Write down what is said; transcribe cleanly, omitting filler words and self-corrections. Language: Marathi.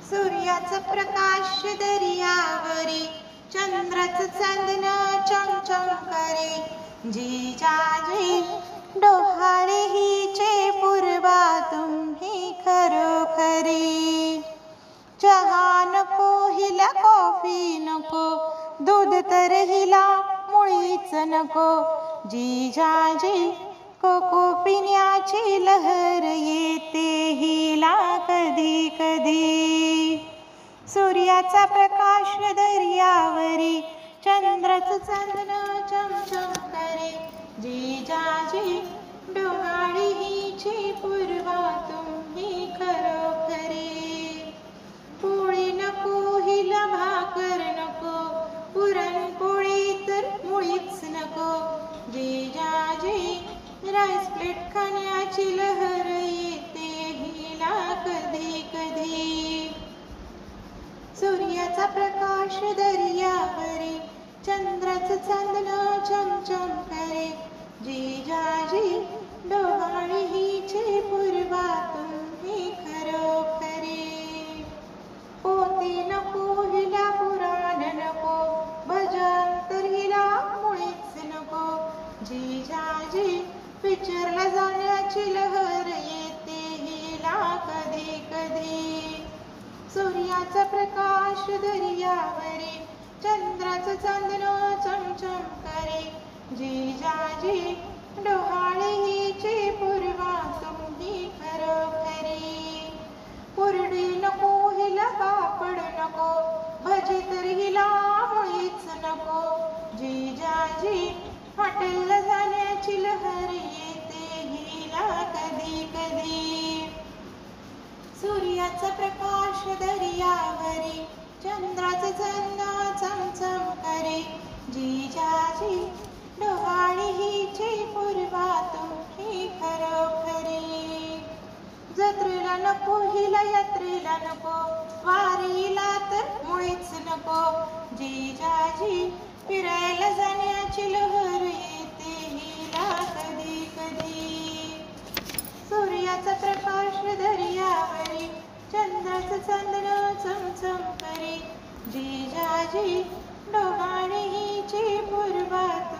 सूर्याचा प्रकाश दर्यावरी, चंद्राचं चांदण चमचम करे. जिजाजी डोहाळे हिचे पूर्वा तुम्ही खरोखरी. चहा नको हिला, कॉफी नको, दूध तर हिला मुळीच नको. जिजाजी कोको पिण्याची लहर येते हिला कधी कधी. सूर्याचा प्रकाश दर्यावरी, चंद्राचं चांदण चमचम करे. जिजाजी डोहाळे हिची पूर्वा तुम्ही खरोखरी. पोळी नको हिला, भाकर नको, पुरणपोळी तर मुळीच नको. जिजाजी राईस प्लेट खाण्याची लहर येते हिला कधी कधी. सूर्याचा प्रकाश दर्यावरी, चंद्राचं चांदण चमचम करे. जिजाजी डोहाळे हिचे पूर्वा तुम्ही खरोखरी. पोती नको हिला, पुराण नको, भजन तर हिला मुळीच नको. जिजाजी पिक्चरला जाण्याची लहर येते हिला कधी कधी. सूर्याचा प्रकाश दर्यावरी, चंद्राचं चांदण चमचम करे. जिजाजी डोहाळे हिची पूर्वा तुम्ही खरोखरी. कुरडी नको हिला, पापड नको, भजी तर हिला मुळीच नको. जिजाजी हॉटेलला जाण्याची लहर येते हिला कधी कधी. सूर्याचा प्रकाश दर्यावरी, चंद्राचं चांदण चमचम करे. जिजाजी डोहाळे हिची पूर्वा तुम्ही खरोखरी. जत्रेला नको हिला, यात्रेला नको, वारीला तर मुळीच नको. जिजाजी फिरायला जाण्याची लहर येते हिला कधी कधी. सूर्याचा प्रकाश दर्यावरी, चंद्राचं चांदण चमचम करे. जिजाजी डोहाळे हिची पूर्वा